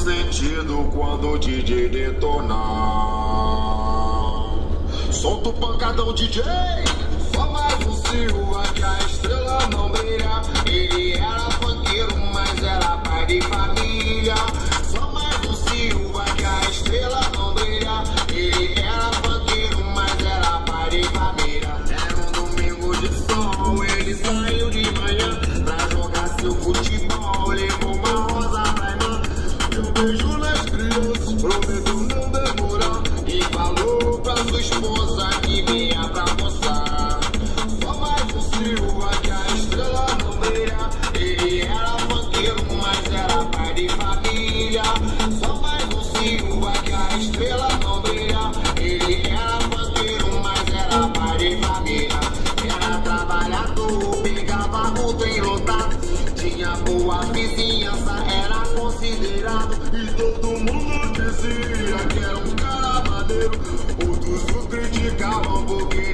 sentido quando o DJ detonar. Solta o pancadão, DJ. Só mais um Silva que a estrela não brilha. Ele era funkeiro, mas era pai de família. Só mais um Silva que a estrela não brilha. Ele era funkeiro, mas era pai de família. Era um domingo de sol, ele saiu de manhã pra jogar seu futebol. Levou uma rosa pra irmã, deu um beijo nas crianças, prometeu não demorar e falou pra sua esposa que vinha pra almoçar. Só mais um Silva que a estrela não brilha. Ele era funkeiro, mas era pai de família. Só mais um Silva que a estrela não brilha. Ele era funkeiro, mas era pai de família. Era trabalhador, pegava o trem lotado, tinha boa vizinhança, era considerado. E todo mundo dizia que era um cara maneiro. Outros o criticavam porque